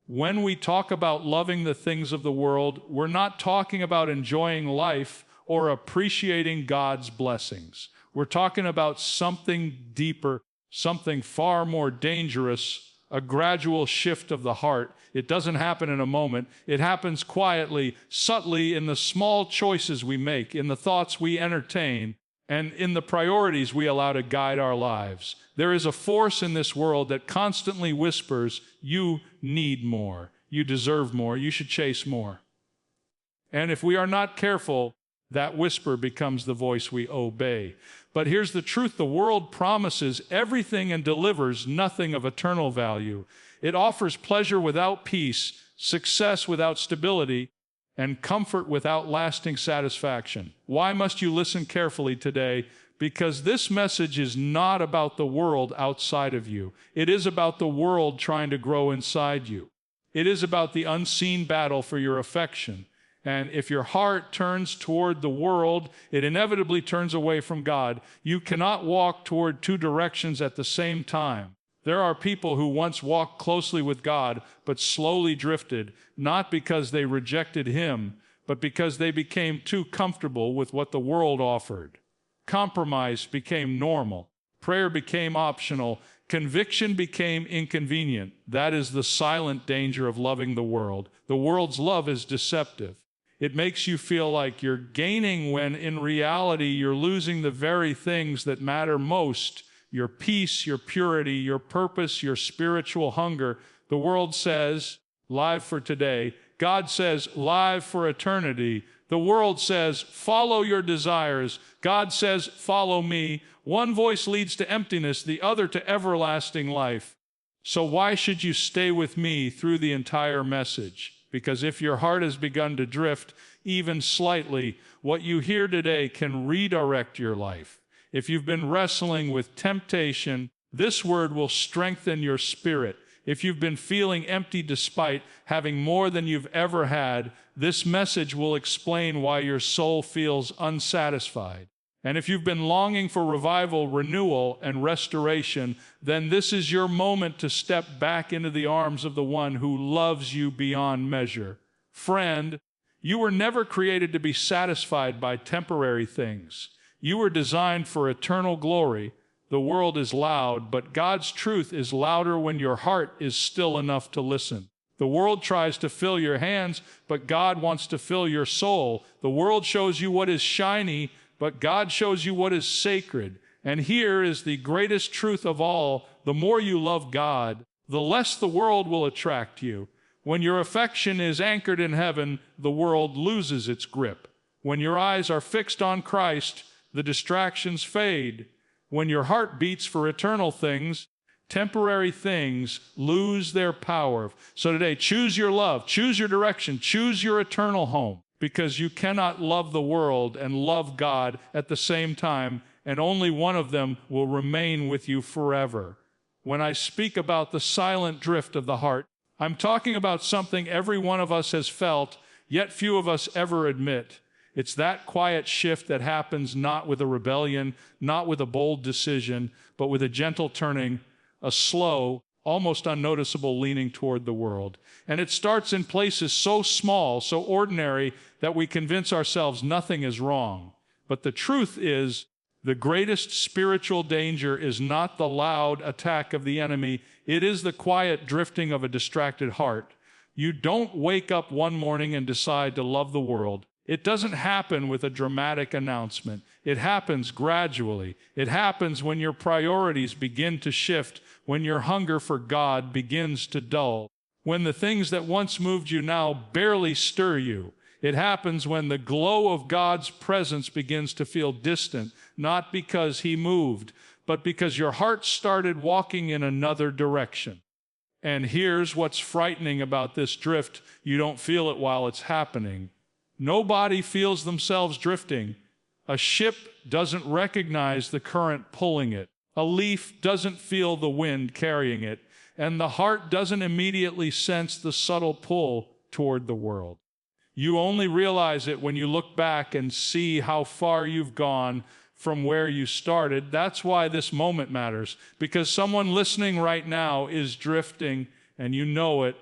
When we talk about loving the things of the world, we're not talking about enjoying life or appreciating God's blessings. We're talking about something deeper, something far more dangerous, a gradual shift of the heart. It doesn't happen in a moment. It happens quietly, subtly, in the small choices we make, in the thoughts we entertain, and in the priorities we allow to guide our lives. There is a force in this world that constantly whispers, you need more, you deserve more, you should chase more. And if we are not careful, that whisper becomes the voice we obey. But here's the truth: the world promises everything and delivers nothing of eternal value. It offers pleasure without peace, success without stability, and comfort without lasting satisfaction. Why must you listen carefully today? Because this message is not about the world outside of you. It is about the world trying to grow inside you. It is about the unseen battle for your affection. And if your heart turns toward the world, it inevitably turns away from God. You cannot walk toward two directions at the same time. There are people who once walked closely with God, but slowly drifted, not because they rejected Him, but because they became too comfortable with what the world offered. Compromise became normal. Prayer became optional. Conviction became inconvenient. That is the silent danger of loving the world. The world's love is deceptive. It makes you feel like you're gaining when in reality you're losing the very things that matter most: your peace, your purity, your purpose, your spiritual hunger. The world says, live for today. God says, live for eternity. The world says, follow your desires. God says, follow me. One voice leads to emptiness, the other to everlasting life. So why should you stay with me through the entire message? Because if your heart has begun to drift, even slightly, what you hear today can redirect your life. If you've been wrestling with temptation, this word will strengthen your spirit. If you've been feeling empty despite having more than you've ever had, this message will explain why your soul feels unsatisfied. And if you've been longing for revival, renewal, and restoration, then this is your moment to step back into the arms of the one who loves you beyond measure. Friend, you were never created to be satisfied by temporary things. You were designed for eternal glory. The world is loud, but God's truth is louder when your heart is still enough to listen. The world tries to fill your hands, but God wants to fill your soul. The world shows you what is shiny, but God shows you what is sacred. And here is the greatest truth of all: the more you love God, the less the world will attract you. When your affection is anchored in heaven, the world loses its grip. When your eyes are fixed on Christ, the distractions fade. When your heart beats for eternal things, temporary things lose their power. So today, choose your love, choose your direction, choose your eternal home. Because you cannot love the world and love God at the same time, and only one of them will remain with you forever. When I speak about the silent drift of the heart, I'm talking about something every one of us has felt, yet few of us ever admit. It's that quiet shift that happens not with a rebellion, not with a bold decision, but with a gentle turning, a slow, almost unnoticeable leaning toward the world. And it starts in places so small, so ordinary, that we convince ourselves nothing is wrong. But the truth is, the greatest spiritual danger is not the loud attack of the enemy. It is the quiet drifting of a distracted heart. You don't wake up one morning and decide to love the world. It doesn't happen with a dramatic announcement. It happens gradually. It happens when your priorities begin to shift, when your hunger for God begins to dull, when the things that once moved you now barely stir you. It happens when the glow of God's presence begins to feel distant, not because He moved, but because your heart started walking in another direction. And here's what's frightening about this drift: you don't feel it while it's happening. Nobody feels themselves drifting. A ship doesn't recognize the current pulling it. A leaf doesn't feel the wind carrying it. And the heart doesn't immediately sense the subtle pull toward the world. You only realize it when you look back and see how far you've gone from where you started. That's why this moment matters, because someone listening right now is drifting, and you know it.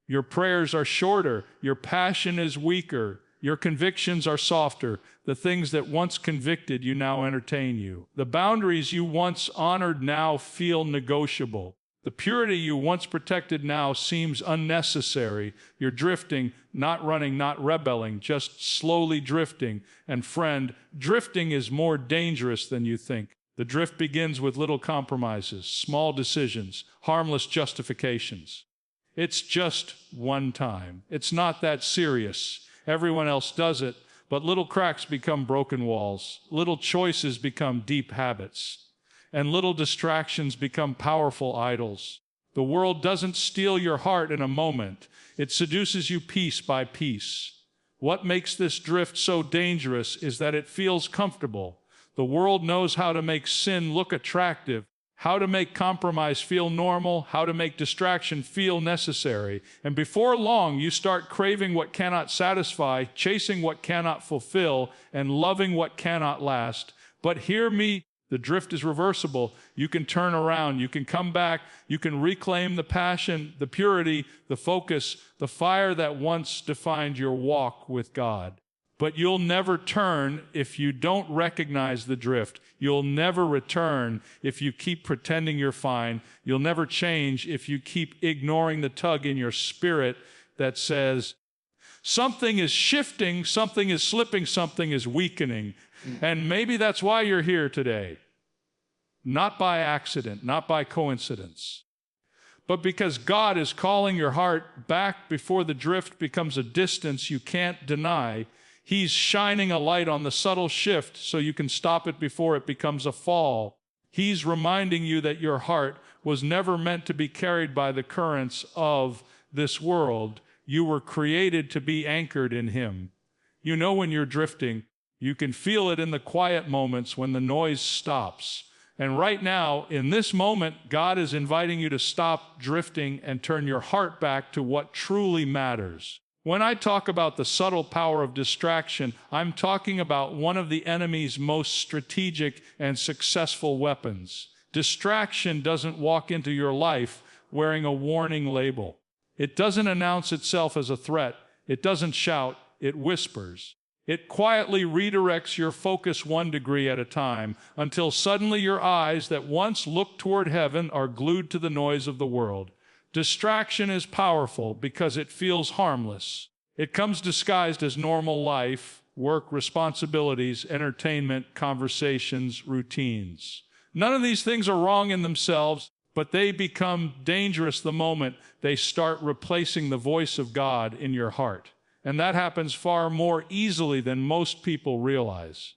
Your prayers are shorter. Your passion is weaker. Your convictions are softer. The things that once convicted you now entertain you. The boundaries you once honored now feel negotiable. The purity you once protected now seems unnecessary. You're drifting, not running, not rebelling, just slowly drifting. And friend, drifting is more dangerous than you think. The drift begins with little compromises, small decisions, harmless justifications. It's just one time. It's not that serious. Everyone else does it, but little cracks become broken walls. Little choices become deep habits. And little distractions become powerful idols. The world doesn't steal your heart in a moment. It seduces you piece by piece. What makes this drift so dangerous is that it feels comfortable. The world knows how to make sin look attractive, how to make compromise feel normal, how to make distraction feel necessary. And before long, you start craving what cannot satisfy, chasing what cannot fulfill, and loving what cannot last. But hear me, the drift is reversible. You can turn around, you can come back, you can reclaim the passion, the purity, the focus, the fire that once defined your walk with God. But you'll never turn if you don't recognize the drift. You'll never return if you keep pretending you're fine. You'll never change if you keep ignoring the tug in your spirit that says, something is shifting, something is slipping, something is weakening. And maybe that's why you're here today. Not by accident, not by coincidence, but because God is calling your heart back before the drift becomes a distance you can't deny. He's shining a light on the subtle shift so you can stop it before it becomes a fall. He's reminding you that your heart was never meant to be carried by the currents of this world. You were created to be anchored in Him. You know when you're drifting, you can feel it in the quiet moments when the noise stops. And right now, in this moment, God is inviting you to stop drifting and turn your heart back to what truly matters. When I talk about the subtle power of distraction, I'm talking about one of the enemy's most strategic and successful weapons. Distraction doesn't walk into your life wearing a warning label. It doesn't announce itself as a threat. It doesn't shout. It whispers. It quietly redirects your focus 1 degree at a time until suddenly your eyes that once looked toward heaven are glued to the noise of the world. Distraction is powerful because it feels harmless. It comes disguised as normal life, work, responsibilities, entertainment, conversations, routines. None of these things are wrong in themselves, but they become dangerous the moment they start replacing the voice of God in your heart. And that happens far more easily than most people realize.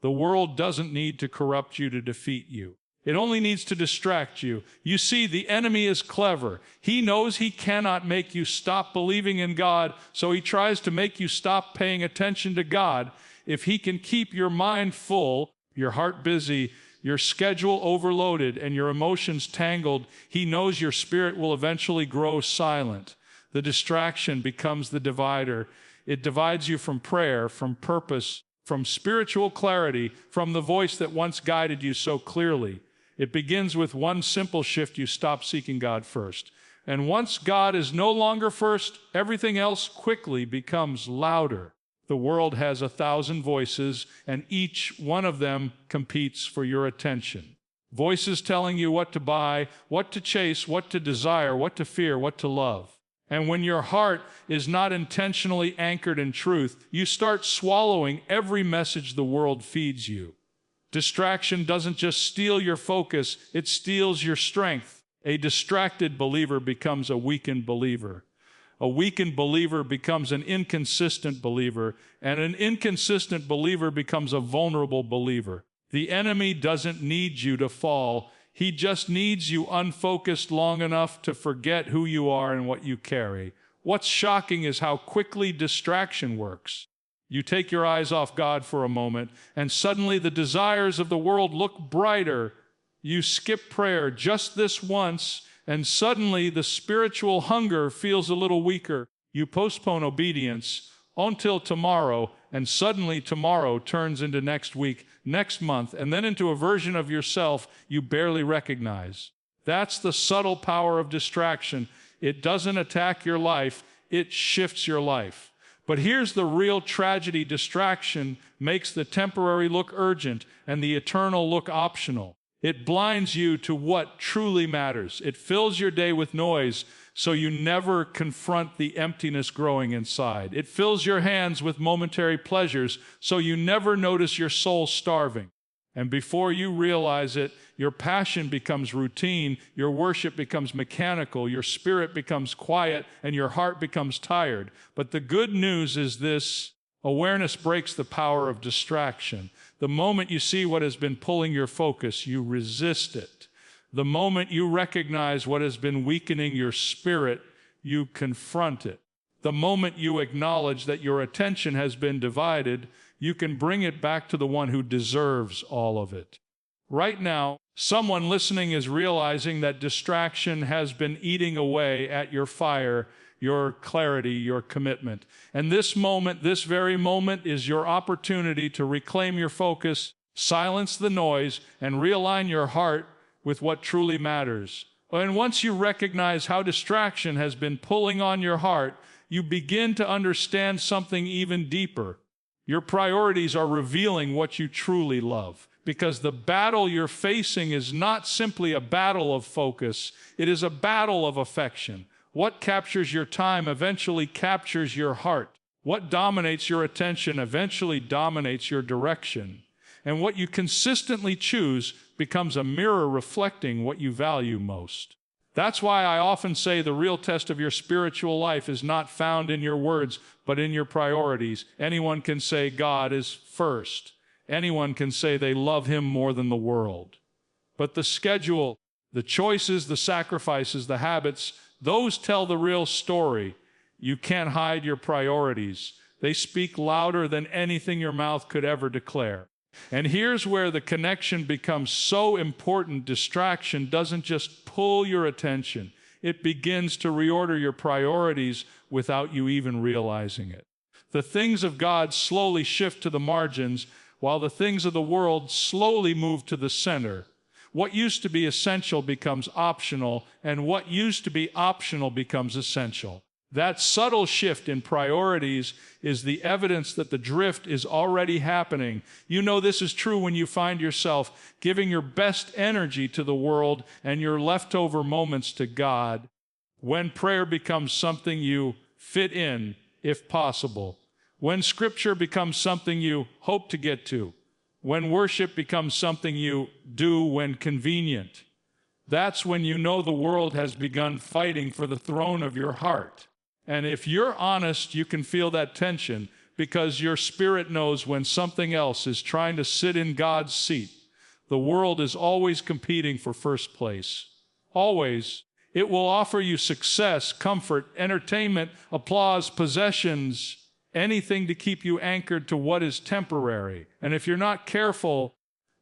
The world doesn't need to corrupt you to defeat you. It only needs to distract you. You see, the enemy is clever. He knows he cannot make you stop believing in God, so he tries to make you stop paying attention to God. If he can keep your mind full, your heart busy, your schedule overloaded, and your emotions tangled, he knows your spirit will eventually grow silent. The distraction becomes the divider. It divides you from prayer, from purpose, from spiritual clarity, from the voice that once guided you so clearly. It begins with one simple shift: you stop seeking God first. And once God is no longer first, everything else quickly becomes louder. The world has 1,000 voices, and each one of them competes for your attention. Voices telling you what to buy, what to chase, what to desire, what to fear, what to love. And when your heart is not intentionally anchored in truth, you start swallowing every message the world feeds you. Distraction doesn't just steal your focus, it steals your strength. A distracted believer becomes a weakened believer. A weakened believer becomes an inconsistent believer, and an inconsistent believer becomes a vulnerable believer. The enemy doesn't need you to fall. He just needs you unfocused long enough to forget who you are and what you carry. What's shocking is how quickly distraction works. You take your eyes off God for a moment, and suddenly the desires of the world look brighter. You skip prayer just this once, and suddenly the spiritual hunger feels a little weaker. You postpone obedience until tomorrow, and suddenly tomorrow turns into next week, next month, and then into a version of yourself you barely recognize. That's the subtle power of distraction. It doesn't attack your life, it shifts your life. But here's the real tragedy: distraction makes the temporary look urgent and the eternal look optional. It blinds you to what truly matters. It fills your day with noise so you never confront the emptiness growing inside. It fills your hands with momentary pleasures so you never notice your soul starving. And before you realize it, your passion becomes routine, your worship becomes mechanical, your spirit becomes quiet, and your heart becomes tired. But the good news is this: awareness breaks the power of distraction. The moment you see what has been pulling your focus, you resist it. The moment you recognize what has been weakening your spirit, you confront it. The moment you acknowledge that your attention has been divided, you can bring it back to the one who deserves all of it. Right now, someone listening is realizing that distraction has been eating away at your fire, your clarity, your commitment. And this moment, this very moment, is your opportunity to reclaim your focus, silence the noise, and realign your heart with what truly matters. And once you recognize how distraction has been pulling on your heart, you begin to understand something even deeper. Your priorities are revealing what you truly love, because the battle you're facing is not simply a battle of focus, it is a battle of affection. What captures your time eventually captures your heart. What dominates your attention eventually dominates your direction. And what you consistently choose becomes a mirror reflecting what you value most. That's why I often say the real test of your spiritual life is not found in your words, but in your priorities. Anyone can say God is first. Anyone can say they love Him more than the world. But the schedule, the choices, the sacrifices, the habits, those tell the real story. You can't hide your priorities. They speak louder than anything your mouth could ever declare. And here's where the connection becomes so important. Distraction doesn't just pull your attention. It begins to reorder your priorities without you even realizing it. The things of God slowly shift to the margins, while the things of the world slowly move to the center. What used to be essential becomes optional, and what used to be optional becomes essential. That subtle shift in priorities is the evidence that the drift is already happening. You know this is true when you find yourself giving your best energy to the world and your leftover moments to God. When prayer becomes something you fit in, if possible. When Scripture becomes something you hope to get to. When worship becomes something you do when convenient. That's when you know the world has begun fighting for the throne of your heart. And if you're honest, you can feel that tension, because your spirit knows when something else is trying to sit in God's seat. The world is always competing for first place. Always. It will offer you success, comfort, entertainment, applause, possessions, anything to keep you anchored to what is temporary. And if you're not careful,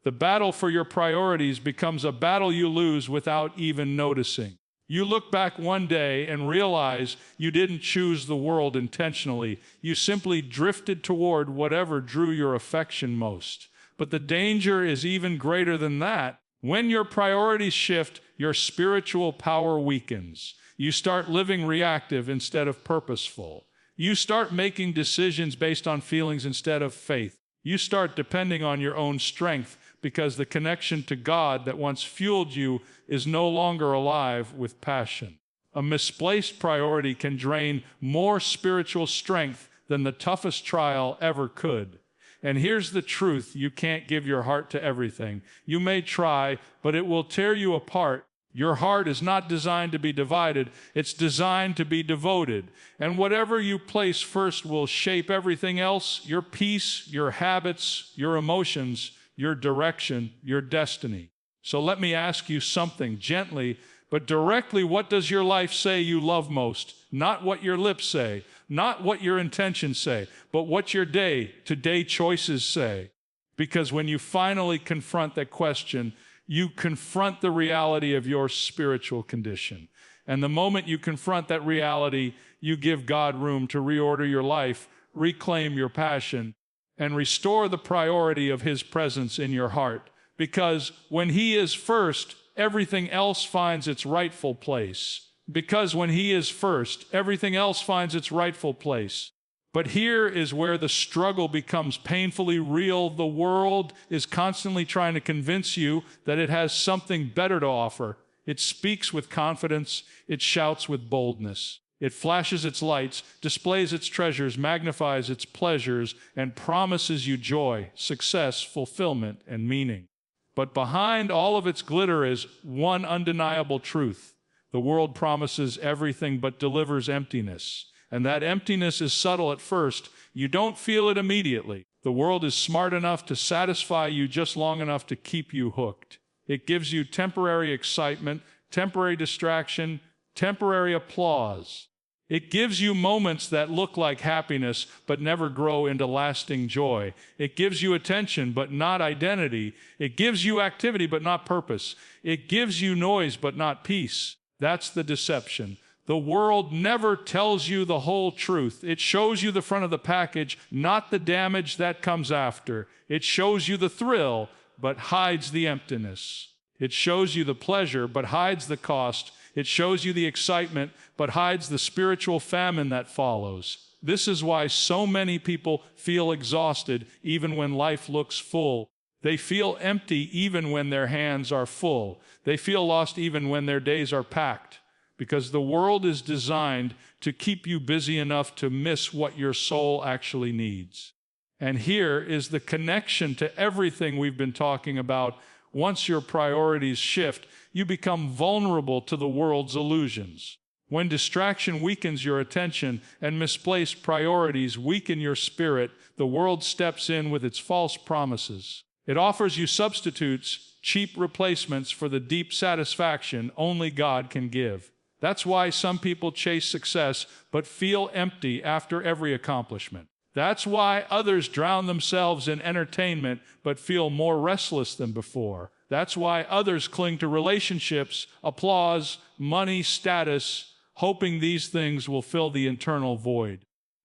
the battle for your priorities becomes a battle you lose without even noticing. You look back one day and realize you didn't choose the world intentionally. You simply drifted toward whatever drew your affection most. But the danger is even greater than that. When your priorities shift, your spiritual power weakens. You start living reactive instead of purposeful. You start making decisions based on feelings instead of faith. You start depending on your own strength, because the connection to God that once fueled you is no longer alive with passion. A misplaced priority can drain more spiritual strength than the toughest trial ever could. And here's the truth: you can't give your heart to everything. You may try, but it will tear you apart. Your heart is not designed to be divided. It's designed to be devoted. And whatever you place first will shape everything else: your peace, your habits, your emotions, your direction, your destiny. So let me ask you something gently but directly. What does your life say you love most? Not what your lips say, not what your intentions say, but what your day-to-day choices say. Because when you finally confront that question, you confront the reality of your spiritual condition. And the moment you confront that reality, you give God room to reorder your life, reclaim your passion, and restore the priority of His presence in your heart. Because when He is first, everything else finds its rightful place. Because when He is first, everything else finds its rightful place. But here is where the struggle becomes painfully real. The world is constantly trying to convince you that it has something better to offer. It speaks with confidence. It shouts with boldness. It flashes its lights, displays its treasures, magnifies its pleasures, and promises you joy, success, fulfillment, and meaning. But behind all of its glitter is one undeniable truth. The world promises everything but delivers emptiness. And that emptiness is subtle at first. You don't feel it immediately. The world is smart enough to satisfy you just long enough to keep you hooked. It gives you temporary excitement, temporary distraction, temporary applause. It gives you moments that look like happiness but never grow into lasting joy. It gives you attention but not identity. It gives you activity but not purpose. It gives you noise but not peace. That's the deception. The world never tells you the whole truth. It shows you the front of the package, not the damage that comes after. It shows you the thrill but hides the emptiness. It shows you the pleasure but hides the cost. It shows you the excitement, but hides the spiritual famine that follows. This is why so many people feel exhausted even when life looks full. They feel empty even when their hands are full. They feel lost even when their days are packed. Because the world is designed to keep you busy enough to miss what your soul actually needs. And here is the connection to everything we've been talking about. Once your priorities shift, you become vulnerable to the world's illusions. When distraction weakens your attention and misplaced priorities weaken your spirit, the world steps in with its false promises. It offers you substitutes, cheap replacements for the deep satisfaction only God can give. That's why some people chase success but feel empty after every accomplishment. That's why others drown themselves in entertainment but feel more restless than before. That's why others cling to relationships, applause, money, status, hoping these things will fill the internal void.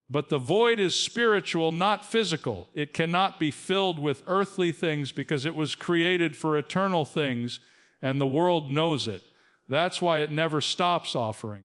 But the void is spiritual, not physical. It cannot be filled with earthly things because it was created for eternal things, and the world knows it. That's why it never stops offering.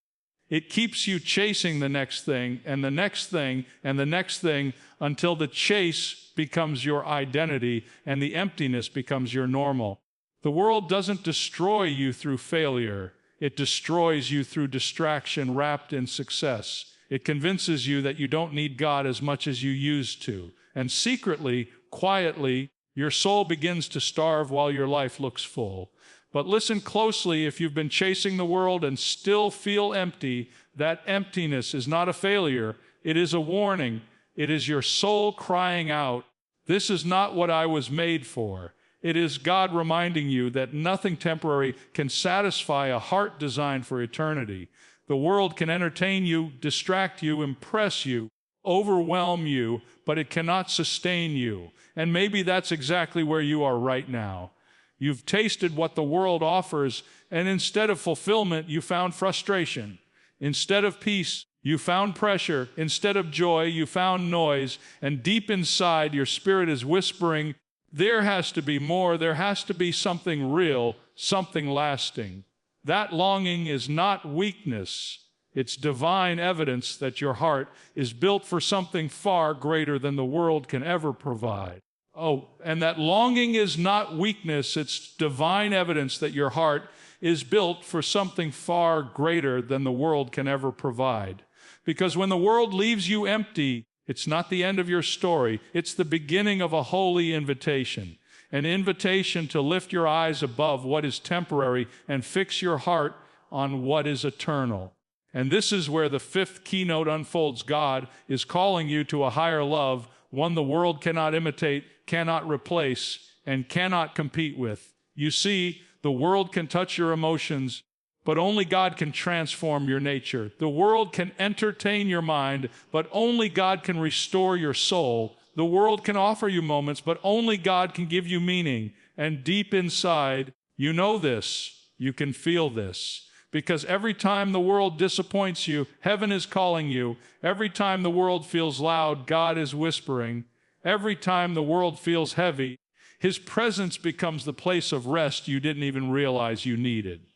It keeps you chasing the next thing and the next thing and the next thing until the chase becomes your identity and the emptiness becomes your normal. The world doesn't destroy you through failure. It destroys you through distraction wrapped in success. It convinces you that you don't need God as much as you used to. And secretly, quietly, your soul begins to starve while your life looks full. But listen closely, if you've been chasing the world and still feel empty, that emptiness is not a failure. It is a warning. It is your soul crying out, "This is not what I was made for." It is God reminding you that nothing temporary can satisfy a heart designed for eternity. The world can entertain you, distract you, impress you, overwhelm you, but it cannot sustain you. And maybe that's exactly where you are right now. You've tasted what the world offers, and instead of fulfillment, you found frustration. Instead of peace, you found pressure. Instead of joy, you found noise. And deep inside, your spirit is whispering, there has to be more. There has to be something real, something lasting. That longing is not weakness. It's divine evidence that your heart is built for something far greater than the world can ever provide. Oh, and that longing is not weakness. It's divine evidence that your heart is built for something far greater than the world can ever provide. Because when the world leaves you empty, it's not the end of your story. It's the beginning of a holy invitation. An invitation to lift your eyes above what is temporary and fix your heart on what is eternal. And this is where the fifth keynote unfolds. God is calling you to a higher love, one the world cannot imitate, cannot replace, and cannot compete with. You see, the world can touch your emotions, but only God can transform your nature. The world can entertain your mind, but only God can restore your soul. The world can offer you moments, but only God can give you meaning. And deep inside, you know this, you can feel this. Because every time the world disappoints you, heaven is calling you. Every time the world feels loud, God is whispering. Every time the world feels heavy, His presence becomes the place of rest you didn't even realize you needed.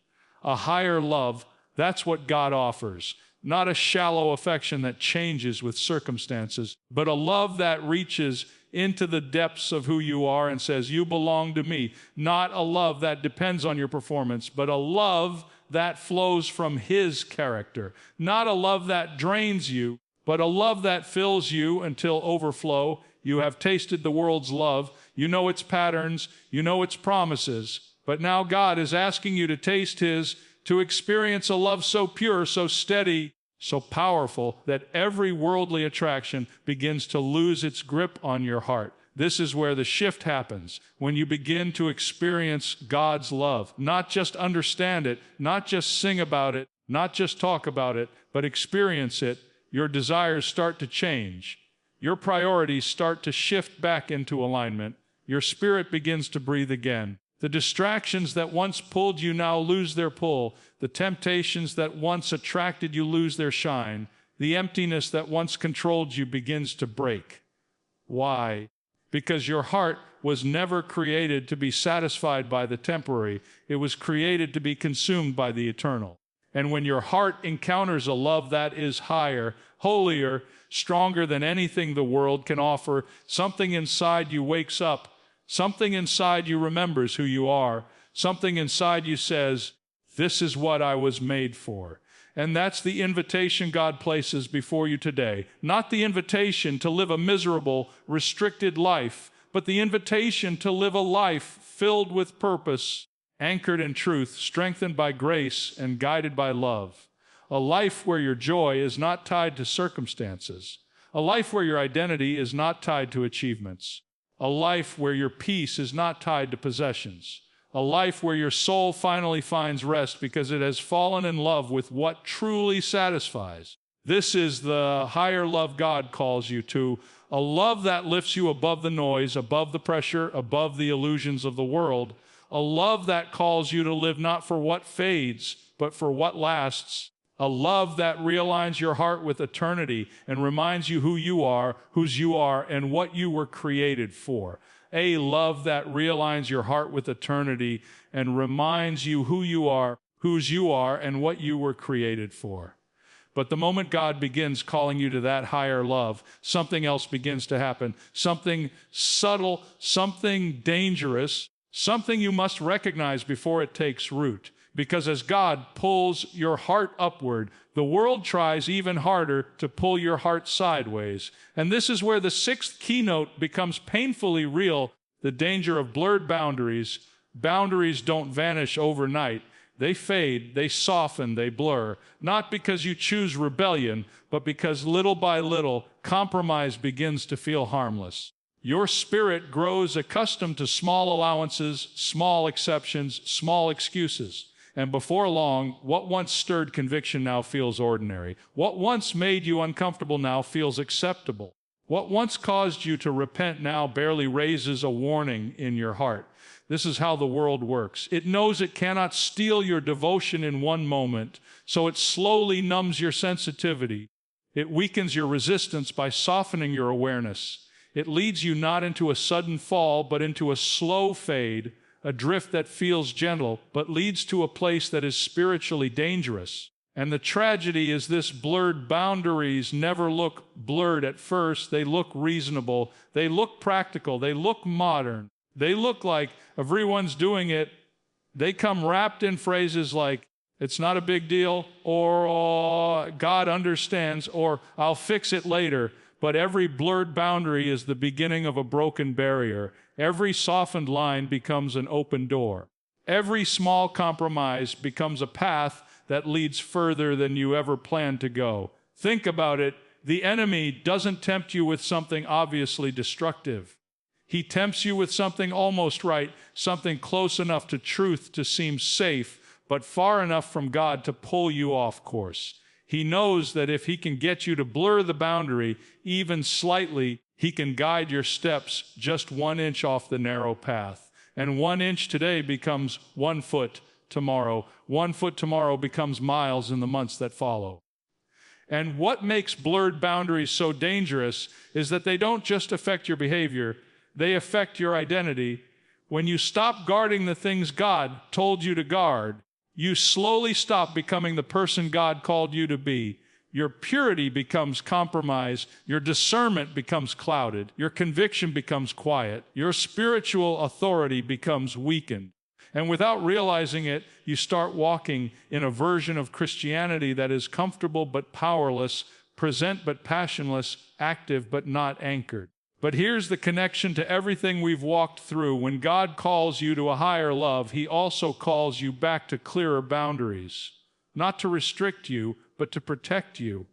A higher love, That's what God offers. Not a shallow affection that changes with circumstances, but a love that reaches into the depths of who you are and says, you belong to me. Not a love that depends on your performance, but a love that flows from His character. Not a love that drains you, but a love that fills you until overflow. You have tasted the world's love. You know its patterns. You know its promises. But now God is asking you to taste His, to experience a love so pure, so steady, so powerful that every worldly attraction begins to lose its grip on your heart. This is where the shift happens, when you begin to experience God's love. Not just understand it, not just sing about it, not just talk about it, but experience it. Your desires start to change. Your priorities start to shift back into alignment. Your spirit begins to breathe again. The distractions that once pulled you now lose their pull. The temptations that once attracted you lose their shine. The emptiness that once controlled you begins to break. Why? Because your heart was never created to be satisfied by the temporary. It was created to be consumed by the eternal. And when your heart encounters a love that is higher, holier, stronger than anything the world can offer, something inside you wakes up. Something inside you remembers who you are. Something inside you says, this is what I was made for. And that's the invitation God places before you today. Not the invitation to live a miserable, restricted life, but the invitation to live a life filled with purpose, anchored in truth, strengthened by grace, and guided by love. A life where your joy is not tied to circumstances. A life where your identity is not tied to achievements. A life where your peace is not tied to possessions. A life where your soul finally finds rest because it has fallen in love with what truly satisfies. This is the higher love God calls you to, a love that lifts you above the noise, above the pressure, above the illusions of the world, a love that calls you to live not for what fades, but for what lasts, a love that realigns your heart with eternity and reminds you who you are, whose you are, and what you were created for. A love that realigns your heart with eternity and reminds you who you are, whose you are, and what you were created for. But the moment God begins calling you to that higher love, something else begins to happen. Something subtle, something dangerous, something you must recognize before it takes root. Because as God pulls your heart upward, the world tries even harder to pull your heart sideways. And this is where the sixth keynote becomes painfully real, the danger of blurred boundaries. Boundaries don't vanish overnight. They fade, they soften, they blur. Not because you choose rebellion, but because little by little, compromise begins to feel harmless. Your spirit grows accustomed to small allowances, small exceptions, small excuses. And before long, what once stirred conviction now feels ordinary. What once made you uncomfortable now feels acceptable. What once caused you to repent now barely raises a warning in your heart. This is how the world works. It knows it cannot steal your devotion in one moment, so it slowly numbs your sensitivity. It weakens your resistance by softening your awareness. It leads you not into a sudden fall, but into a slow fade, a drift that feels gentle, but leads to a place that is spiritually dangerous. And the tragedy is this: blurred boundaries never look blurred at first. They look reasonable. They look practical. They look modern. They look like everyone's doing it. They come wrapped in phrases like, it's not a big deal, or oh, God understands, or I'll fix it later. But every blurred boundary is the beginning of a broken barrier. Every softened line becomes an open door. Every small compromise becomes a path that leads further than you ever planned to go. Think about it. The enemy doesn't tempt you with something obviously destructive. He tempts you with something almost right, something close enough to truth to seem safe, but far enough from God to pull you off course. He knows that if he can get you to blur the boundary even slightly, he can guide your steps just 1 inch off the narrow path. And 1 inch today becomes 1 foot tomorrow. 1 foot tomorrow becomes miles in the months that follow. And what makes blurred boundaries so dangerous is that they don't just affect your behavior, they affect your identity. When you stop guarding the things God told you to guard, You slowly stop becoming the person God called you to be. Your purity becomes compromised. Your discernment becomes clouded. Your conviction becomes quiet. Your spiritual authority becomes weakened. And without realizing it, you start walking in a version of Christianity that is comfortable but powerless, present but passionless, active but not anchored. But here's the connection to everything we've walked through. When God calls you to a higher love, He also calls you back to clearer boundaries. Not to restrict you, but to protect you.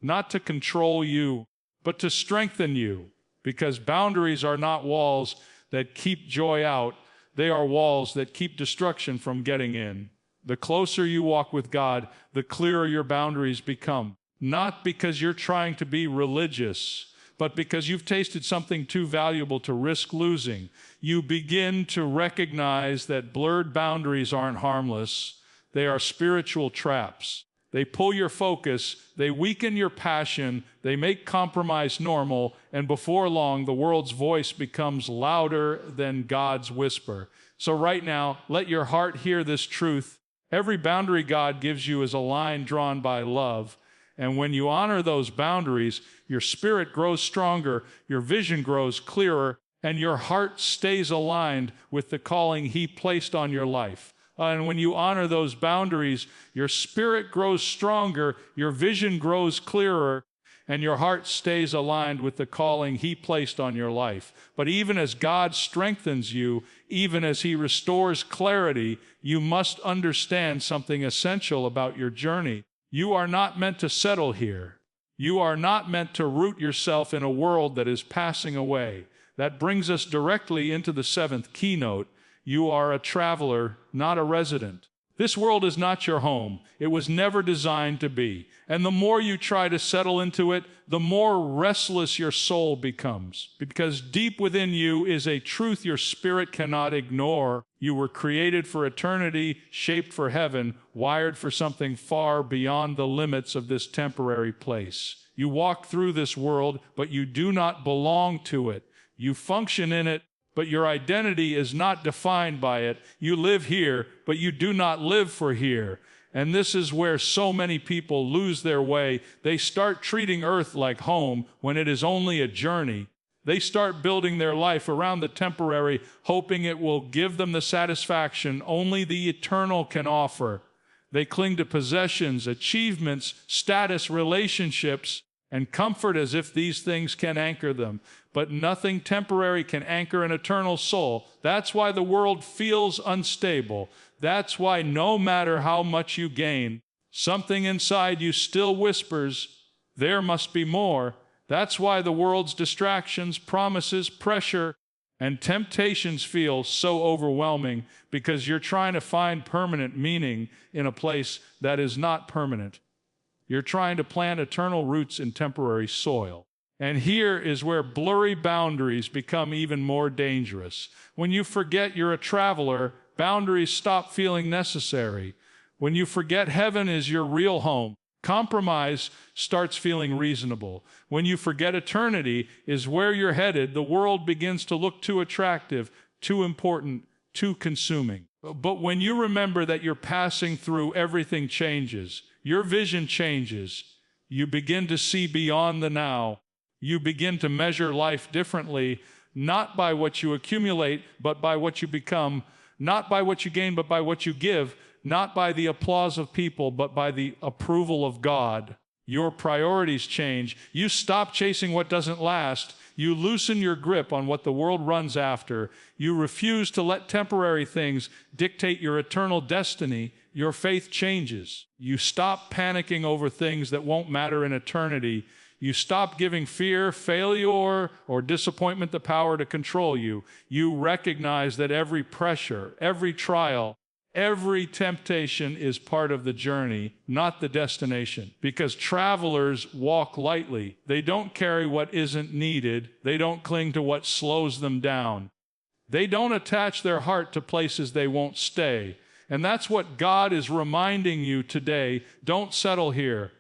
Not to control you, but to strengthen you. Because boundaries are not walls that keep joy out. They are walls that keep destruction from getting in. The closer you walk with God, the clearer your boundaries become. Not because you're trying to be religious, but because you've tasted something too valuable to risk losing. You begin to recognize that blurred boundaries aren't harmless. They are spiritual traps. They pull your focus, they weaken your passion, they make compromise normal, and before long, the world's voice becomes louder than God's whisper. So right now, let your heart hear this truth. Every boundary God gives you is a line drawn by love. And when you honor those boundaries, your spirit grows stronger, your vision grows clearer, and your heart stays aligned with the calling He placed on your life. And when you honor those boundaries, your spirit grows stronger, your vision grows clearer, and your heart stays aligned with the calling He placed on your life. But even as God strengthens you, even as He restores clarity, you must understand something essential about your journey. You are not meant to settle here. You are not meant to root yourself in a world that is passing away. That brings us directly into the seventh keynote. You are a traveler, not a resident. This world is not your home. It was never designed to be. And the more you try to settle into it, the more restless your soul becomes. Because deep within you is a truth your spirit cannot ignore. You were created for eternity, shaped for heaven, wired for something far beyond the limits of this temporary place. You walk through this world, but you do not belong to it. You function in it, but your identity is not defined by it. You live here, but you do not live for here. And this is where so many people lose their way. They start treating earth like home when it is only a journey. They start building their life around the temporary, hoping it will give them the satisfaction only the eternal can offer. They cling to possessions, achievements, status, relationships, and comfort as if these things can anchor them. But nothing temporary can anchor an eternal soul. That's why the world feels unstable. That's why no matter how much you gain, something inside you still whispers, there must be more. That's why the world's distractions, promises, pressure, and temptations feel so overwhelming, because you're trying to find permanent meaning in a place that is not permanent. You're trying to plant eternal roots in temporary soil. And here is where blurry boundaries become even more dangerous. When you forget you're a traveler, boundaries stop feeling necessary. When you forget heaven is your real home, compromise starts feeling reasonable. When you forget eternity is where you're headed, the world begins to look too attractive, too important, too consuming. But when you remember that you're passing through, everything changes. Your vision changes. You begin to see beyond the now. You begin to measure life differently, not by what you accumulate, but by what you become, not by what you gain, but by what you give, not by the applause of people, but by the approval of God. Your priorities change. You stop chasing what doesn't last. You loosen your grip on what the world runs after. You refuse to let temporary things dictate your eternal destiny. Your faith changes. You stop panicking over things that won't matter in eternity. You stop giving fear, failure, or disappointment the power to control you. You recognize that every pressure, every trial, every temptation is part of the journey, not the destination. Because travelers walk lightly. They don't carry what isn't needed. They don't cling to what slows them down. They don't attach their heart to places they won't stay. And that's what God is reminding you today. Don't settle here.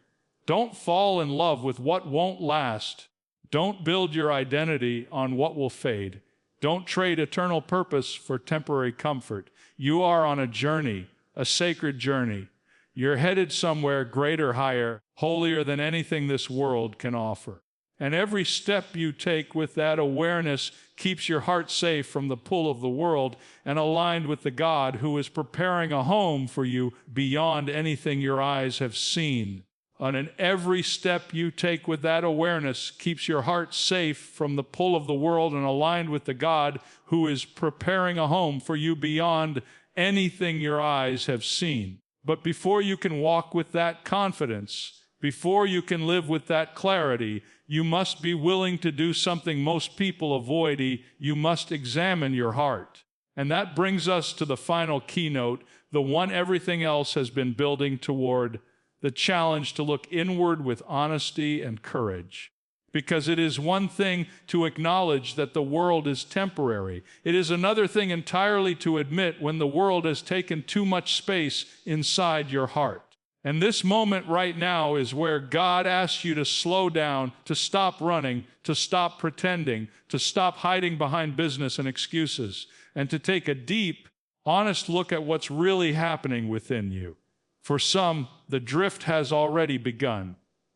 Don't fall in love with what won't last. Don't build your identity on what will fade. Don't trade eternal purpose for temporary comfort. You are on a journey, a sacred journey. You're headed somewhere greater, higher, holier than anything this world can offer. And every step you take with that awareness keeps your heart safe from the pull of the world and aligned with the God who is preparing a home for you beyond anything your eyes have seen. And every step you take with that awareness keeps your heart safe from the pull of the world and aligned with the God who is preparing a home for you beyond anything your eyes have seen. But before you can walk with that confidence, before you can live with that clarity, you must be willing to do something most people avoid. You must examine your heart. And that brings us to the final keynote, the one everything else has been building toward, the challenge to look inward with honesty and courage. Because it is one thing to acknowledge that the world is temporary. It is another thing entirely to admit when the world has taken too much space inside your heart. And this moment right now is where God asks you to slow down, to stop running, to stop pretending, to stop hiding behind business and excuses, and to take a deep, honest look at what's really happening within you. For some, the drift has already begun.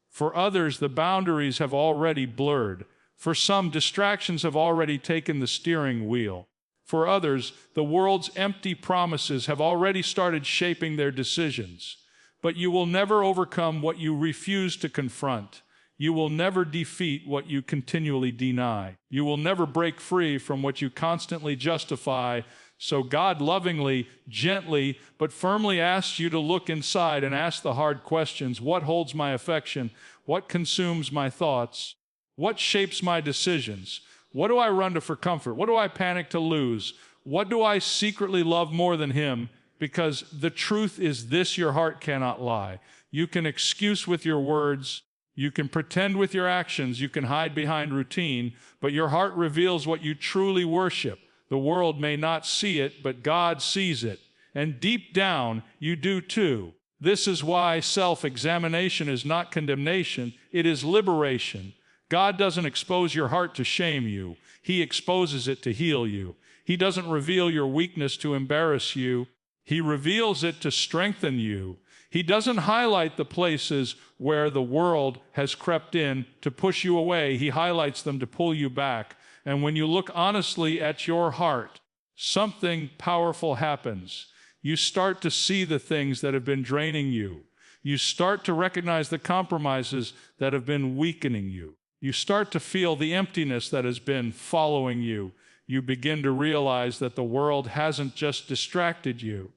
For others, the boundaries have already blurred. For some, distractions have already taken the steering wheel. For others, the world's empty promises have already started shaping their decisions. But you will never overcome what you refuse to confront. You will never defeat what you continually deny. You will never break free from what you constantly justify. So God lovingly, gently, but firmly asks you to look inside and ask the hard questions. What holds my affection? What consumes my thoughts? What shapes my decisions? What do I run to for comfort? What do I panic to lose? What do I secretly love more than Him? Because the truth is this: your heart cannot lie. You can excuse with your words, you can pretend with your actions, you can hide behind routine, but your heart reveals what you truly worship. The world may not see it, but God sees it. And deep down, you do too. This is why self-examination is not condemnation, it is liberation. God doesn't expose your heart to shame you. He exposes it to heal you. He doesn't reveal your weakness to embarrass you. He reveals it to strengthen you. He doesn't highlight the places where the world has crept in to push you away. He highlights them to pull you back. And when you look honestly at your heart, something powerful happens. You start to see the things that have been draining you. You start to recognize the compromises that have been weakening you. You start to feel the emptiness that has been following you. You begin to realize that the world hasn't just distracted you,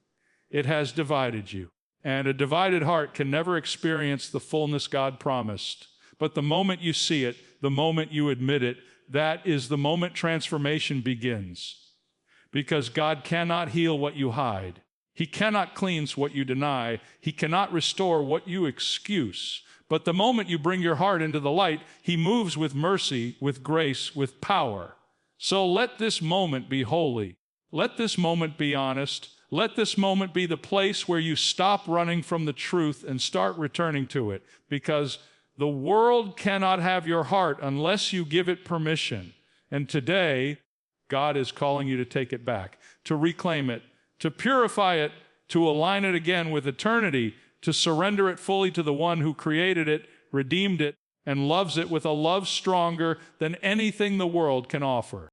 it has divided you. And a divided heart can never experience the fullness God promised. But the moment you see it, the moment you admit it, that is the moment transformation begins. Because God cannot heal what you hide. He cannot cleanse what you deny. He cannot restore what you excuse. But the moment you bring your heart into the light, He moves with mercy, with grace, with power. So let this moment be holy. Let this moment be honest. Let this moment be the place where you stop running from the truth and start returning to it. Because the world cannot have your heart unless you give it permission. And today, God is calling you to take it back, to reclaim it, to purify it, to align it again with eternity, to surrender it fully to the one who created it, redeemed it, and loves it with a love stronger than anything the world can offer.